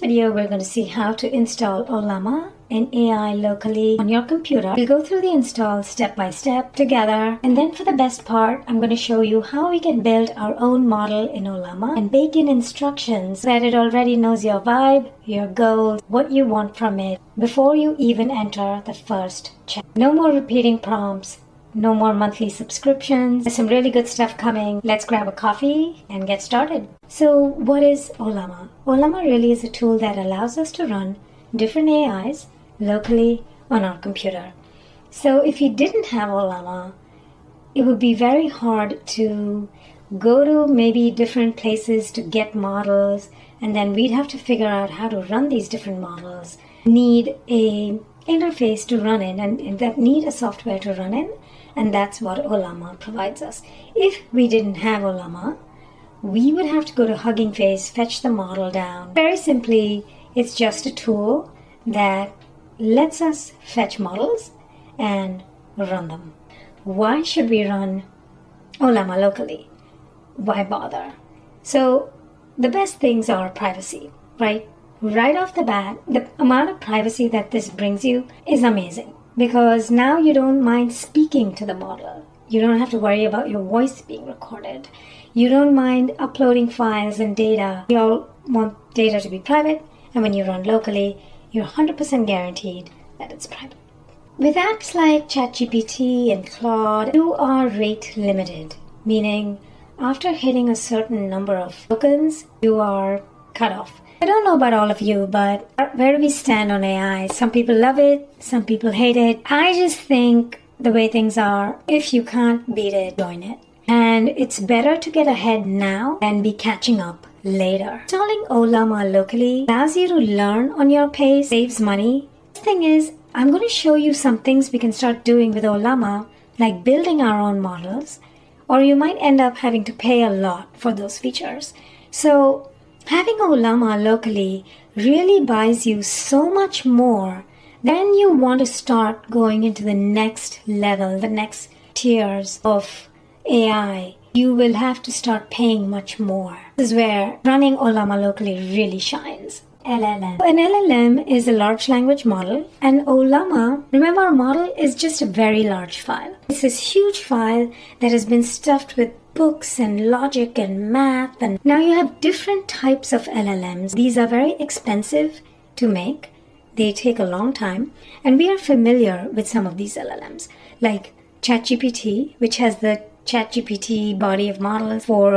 video, we're going to see how to install Ollama and AI locally on your computer. We'll go through the install step by step together. And then for the best part, I'm going to show you how we can build our own model in Ollama and bake in instructions that it already knows your vibe, your goals, what you want from it before you even enter the first check. No more repeating prompts. No more monthly subscriptions. There's some really good stuff coming. Let's grab a coffee and get started. So what is Ollama? Ollama really is a tool that allows us to run different AIs locally on our computer. So if you didn't have Ollama, it would be very hard to go to maybe different places to get models, and then we'd have to figure out how to run these different models. Need a interface to run in, and that need a software to run in. And that's what Ollama provides us. If we didn't have Ollama, we would have to go to Hugging Face, fetch the model down. Very simply, it's just a tool that lets us fetch models and run them. Why should we run Ollama locally? Why bother? So the best things are privacy, right? Right off the bat, the amount of privacy that this brings you is amazing. Because now you don't mind speaking to the model. You don't have to worry about your voice being recorded. You don't mind uploading files and data. We all want data to be private, and when you run locally, you're 100% guaranteed that it's private. With apps like ChatGPT and Claude, you are rate limited, meaning after hitting a certain number of tokens, you are cut off. I don't know about all of you, but where do we stand on AI? Some people love it, some people hate it. I just think the way things are, if you can't beat it, join it. And it's better to get ahead now than be catching up later. Installing Ollama locally allows you to learn on your pace, saves money. The thing is, I'm going to show you some things we can start doing with Ollama, like building our own models, or you might end up having to pay a lot for those features. So having Ollama locally really buys you so much more. Then you want to start going into the next level, the next tiers of AI. You will have to start paying much more. This is where running Ollama locally really shines. LLM. An LLM is a large language model, and Ollama, remember, a model is just a very large file. It's this huge file that has been stuffed with books and logic and math, and now you have different types of LLMs. These are very expensive to make. They take a long time, and we are familiar with some of these LLMs, like ChatGPT, which has the ChatGPT body of models for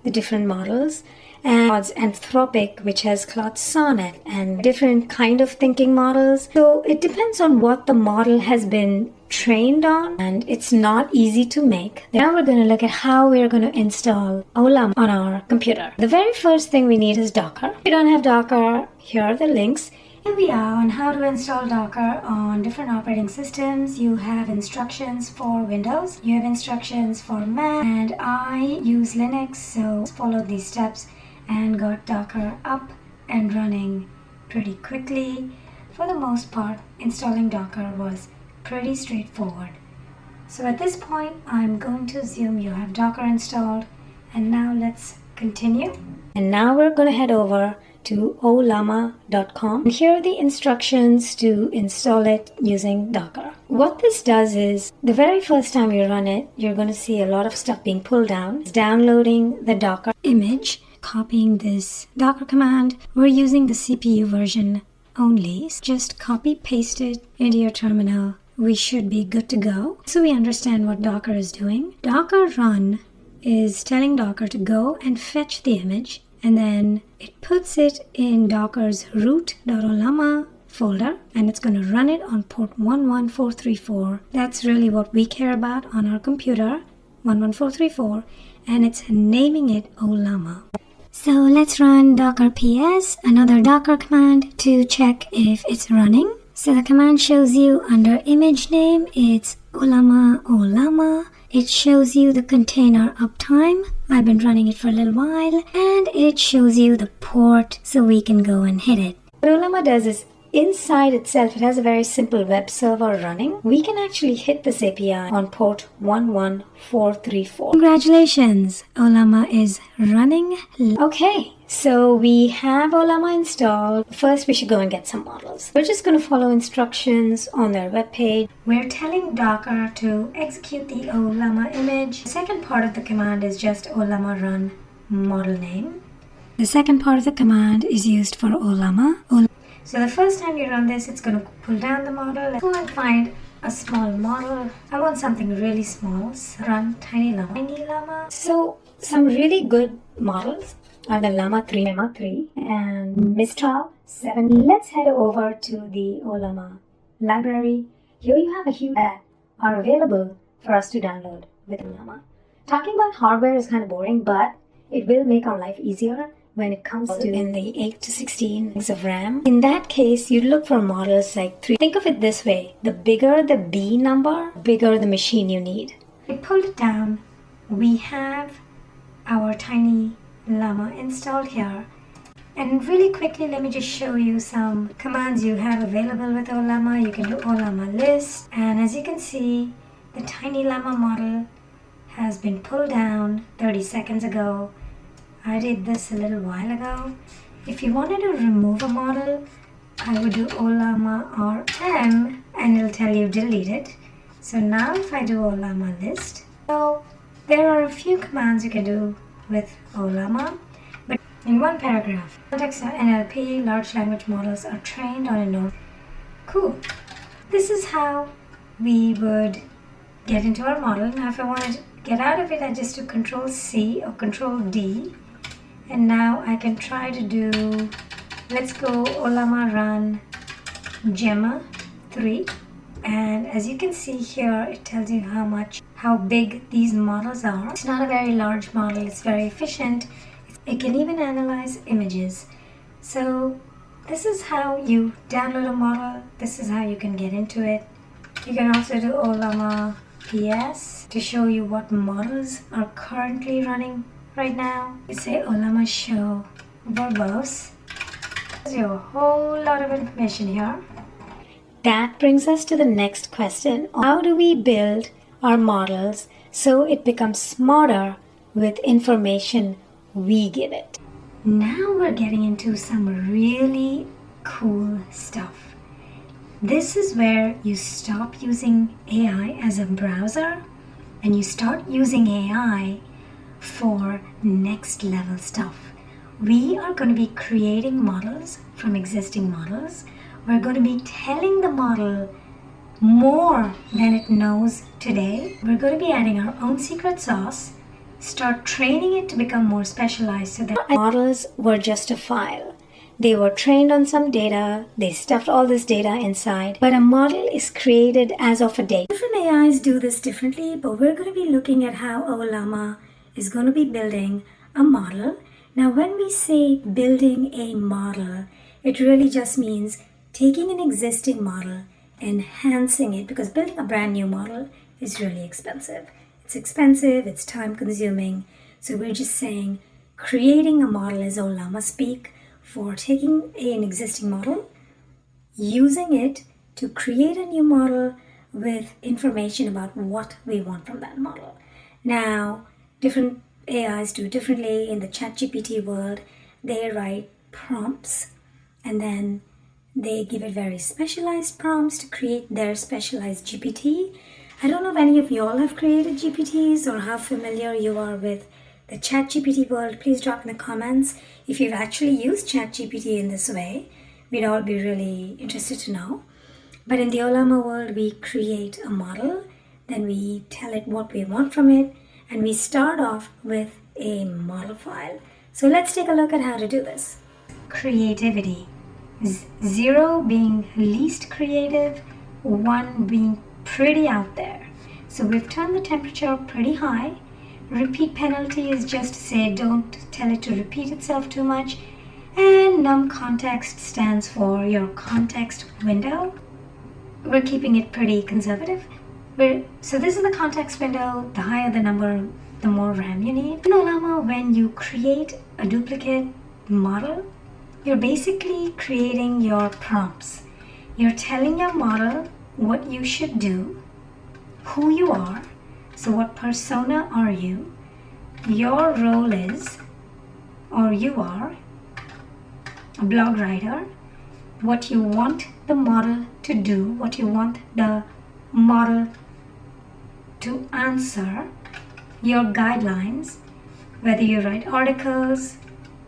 the different models, and Anthropic, which has Claude Sonnet and different kind of thinking models. So it depends on what the model has been trained on, and it's not easy to make. Now we're going to look at how we're going to install Ollama on our computer. The very first thing we need is Docker. If you don't have Docker, here are the links. Here we are on how to install Docker on different operating systems. You have instructions for Windows, you have instructions for Mac, and I use Linux, so follow these steps and got Docker up and running pretty quickly. For the most part, installing Docker was pretty straightforward. So at this point, I'm going to assume you have Docker installed, and now let's continue. And now we're going to head over to ollama.com, and here are the instructions to install it using Docker. What this does is, the very first time you run it, you're going to see a lot of stuff being pulled down. It's downloading the Docker image, copying this Docker command. We're using the CPU version only. So just copy paste it into your terminal. We should be good to go. So we understand what Docker is doing. Docker run is telling Docker to go and fetch the image, and then it puts it in Docker's root.ollama folder, and it's going to run it on port 11434. That's really what we care about on our computer, 11434, and it's naming it Ollama. So let's run docker ps, another Docker command, to check if it's running. So the command shows you under image name, it's Ollama. It shows you the container uptime. I've been running it for a little while, and it shows you the port so we can go and hit it. What Ollama does is inside itself, it has a very simple web server running. We can actually hit this API on port 11434. Congratulations, Ollama is running. Okay, so we have Ollama installed. First, we should go and get some models. We're just going to follow instructions on their web page. We're telling Docker to execute the Ollama image. The second part of the command is just Ollama run model name. The second part of the command is used for Ollama. So the first time you run this, it's going to pull down the model. Let's go and find a small model. I want something really small. So run tiny llama. So some really good models are the Llama 3 and Mistral 7. Let's head over to the Ollama library. Here you have a huge that are available for us to download with Ollama. Talking about hardware is kind of boring, but it will make our life easier when it comes to in the 8 to 16 gigs of RAM. In that case, you look for models like 3. Think of it this way. The bigger the B number, bigger the machine you need. We pulled it down. We have our tiny llama installed here. And really quickly, let me just show you some commands you have available with Ollama. You can do Ollama list. And as you can see, the tiny llama model has been pulled down 30 seconds ago. I did this a little while ago. If you wanted to remove a model, I would do Ollama RM and it'll tell you delete it. So now if I do Ollama list, so there are a few commands you can do with Ollama, but in one paragraph. Context NLP, large language models are trained on a node. Cool. This is how we would get into our model. Now if I want to get out of it, I just do Control C or Control D. And now I can try to do, let's go Ollama run Gemma 3. And as you can see here, it tells you how big these models are. It's not a very large model, it's very efficient. It can even analyze images. So this is how you download a model. This is how you can get into it. You can also do Ollama PS to show you what models are currently running right now. You say Ollama show verbose. There's a whole lot of information here. That brings us to the next question. How do we build our models so it becomes smarter with information we give it? Now we're getting into some really cool stuff. This is where you stop using AI as a browser and you start using AI for next level stuff. We are going to be creating models from existing models. We're going to be telling the model more than it knows today. We're going to be adding our own secret sauce, start training it to become more specialized so that models were just a file. They were trained on some data, they stuffed all this data inside, but a model is created as of a date. Different AIs do this differently, but we're going to be looking at how Ollama is going to be building a model. Now, when we say building a model, it really just means taking an existing model, enhancing it, because building a brand new model is really expensive. It's expensive, it's time consuming. So we're just saying creating a model is Ollama speak for taking an existing model, using it to create a new model with information about what we want from that model. Now, different AIs do differently. In the ChatGPT world, they write prompts and then they give it very specialized prompts to create their specialized GPT. I don't know if any of y'all have created GPTs or how familiar you are with the ChatGPT world. Please drop in the comments if you've actually used ChatGPT in this way. We'd all be really interested to know. But in the Ollama world, we create a model, then we tell it what we want from it, and we start off with a model file. So let's take a look at how to do this. Creativity. 0 being least creative, 1 being pretty out there. So we've turned the temperature pretty high. Repeat penalty is just to say don't tell it to repeat itself too much. And num context stands for your context window. We're keeping it pretty conservative. So this is the context window. The higher the number, the more RAM you need. In Ollama, when you create a duplicate model, you're basically creating your prompts. You're telling your model what you should do, who you are, so what persona are you, your role is, or you are, a blog writer, what you want the model to do, what you want the model to answer, your guidelines, whether you write articles,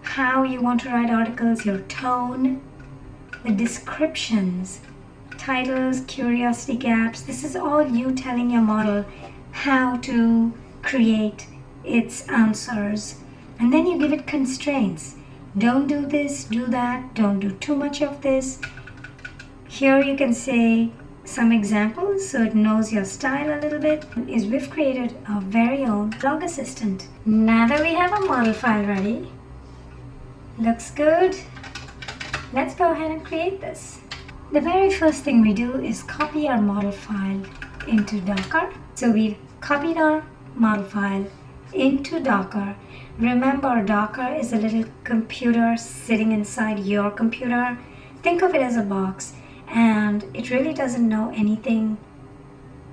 how you want to write articles, your tone, the descriptions, titles, curiosity gaps. This is all you telling your model how to create its answers. And then you give it constraints. Don't do this, do that, don't do too much of this. Here you can say some examples so it knows your style a little bit. Is we've created our very own blog assistant. Now that we have a model file ready, looks good. Let's go ahead and create this. The very first thing we do is copy our model file into Docker. So we've copied our model file into Docker. Remember, Docker is a little computer sitting inside your computer. Think of it as a box, and it really doesn't know anything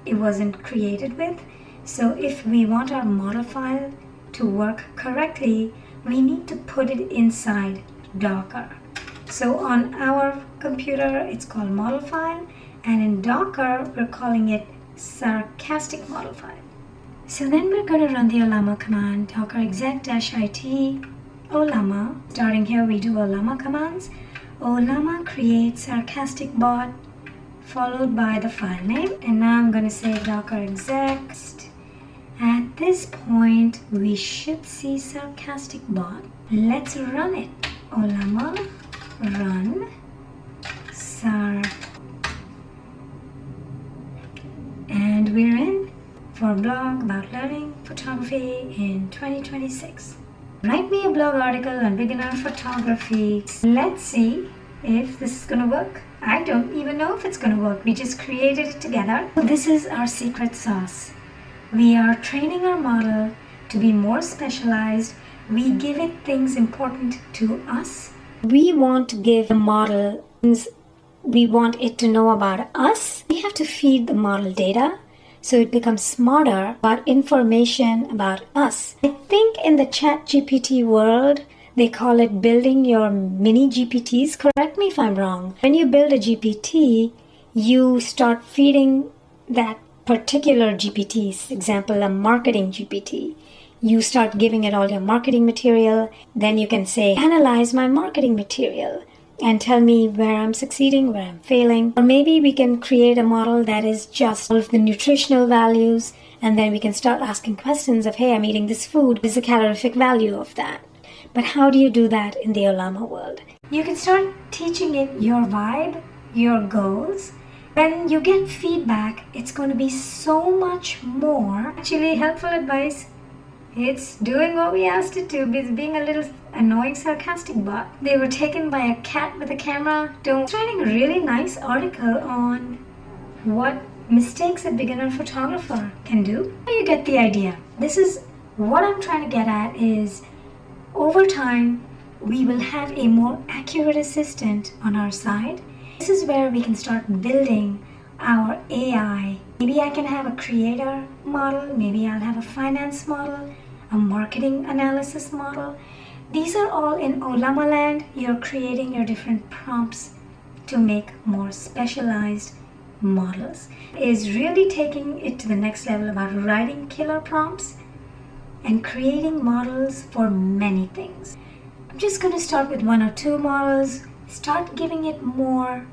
it wasn't created with. So if we want our model file to work correctly, we need to put it inside Docker. So on our computer, it's called model file, and in Docker, we're calling it sarcastic model file. So then we're going to run the Ollama command, docker exec-it Ollama. Starting here, we do Ollama commands. Ollama create sarcastic bot, followed by the file name. And now I'm going to say docker exec. At this point, we should see sarcastic bot. Let's run it. Ollama run sar, and we're in for a blog about learning photography in 2026. Write me a blog article on beginner photography. Let's see if this is going to work. I don't even know if it's going to work. We just created it together. This is our secret sauce. We are training our model to be more specialized. We give it things important to us. We want to give the model things we want it to know about us. We have to feed the model data so it becomes smarter about information about us. I think in the ChatGPT world, they call it building your mini GPTs. Correct me if I'm wrong. When you build a GPT, you start feeding that particular GPT, example, a marketing GPT. You start giving it all your marketing material. Then you can say, analyze my marketing material and tell me where I'm succeeding, where I'm failing. Or maybe we can create a model that is just all of the nutritional values, and then we can start asking questions of, hey, I'm eating this food. What is the calorific value of that? But how do you do that in the Ollama world? You can start teaching it your vibe, your goals. When you get feedback, it's going to be so much more. Actually, helpful advice. It's doing what we asked it to. It's being a little annoying, sarcastic bot. They were taken by a cat with a camera. Writing a really nice article on what mistakes a beginner photographer can do. You get the idea. This is what I'm trying to get at is over time, we will have a more accurate assistant on our side. This is where we can start building our AI. Maybe I can have a creator model. Maybe I'll have a finance model, a marketing analysis model. These are all in Ollama land. You're creating your different prompts to make more specialized models. Is really taking it to the next level about writing killer prompts and creating models for many things. I'm just going to start with 1 or 2 models. Start giving it more,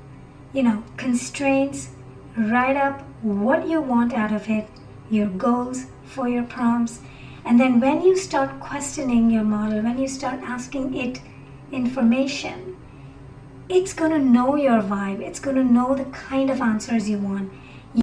constraints. Write up what you want out of it, your goals for your prompts. And then when you start questioning your model, when you start asking it information, it's going to know your vibe. It's going to know the kind of answers you want.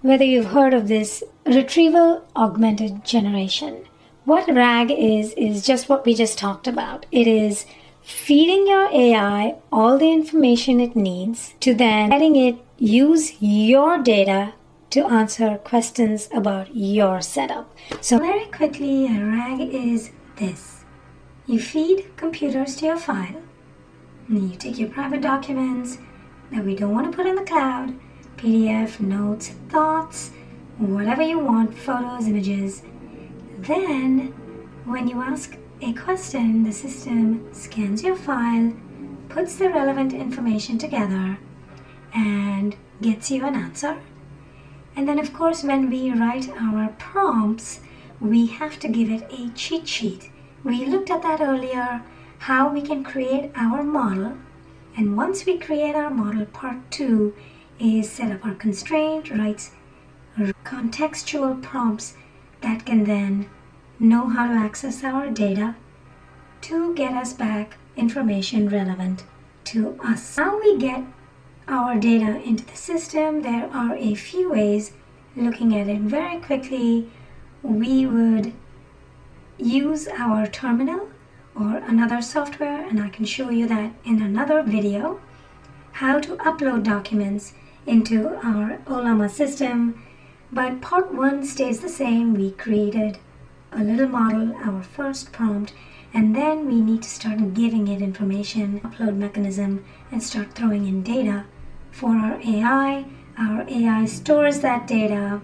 Whether you've heard of this Retrieval-Augmented Generation. What RAG is just what we just talked about. It is feeding your AI all the information it needs to then letting it use your data to answer questions about your setup. So very quickly, a RAG is this. You feed computers to your file. And you take your private documents, that we don't want to put in the cloud, PDF, notes, thoughts, whatever you want, photos, images. Then, when you ask a question, the system scans your file, puts the relevant information together, and gets you an answer. And then, of course, when we write our prompts, we have to give it a cheat sheet. We looked at that earlier, how we can create our model. And once we create our model, part 2 is set up our constraint, writes contextual prompts that can then know how to access our data to get us back information relevant to us. How we get our data into the system, there are a few ways. Looking at it very quickly, we would use our terminal or another software, and I can show you that in another video, how to upload documents into our Ollama system. But part 1 stays the same. We created a little model, our first prompt, and then we need to start giving it information, upload mechanism, and start throwing in data for our AI. Our AI stores that data.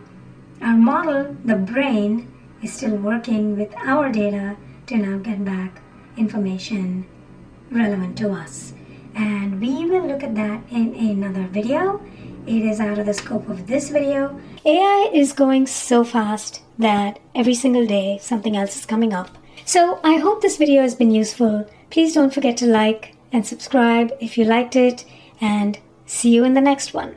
Our model, the brain, is still working with our data to now get back information relevant to us. And we will look at that in another video. It is out of the scope of this video. AI is going so fast that every single day something else is coming up. So I hope this video has been useful. Please don't forget to like and subscribe if you liked it, and see you in the next one.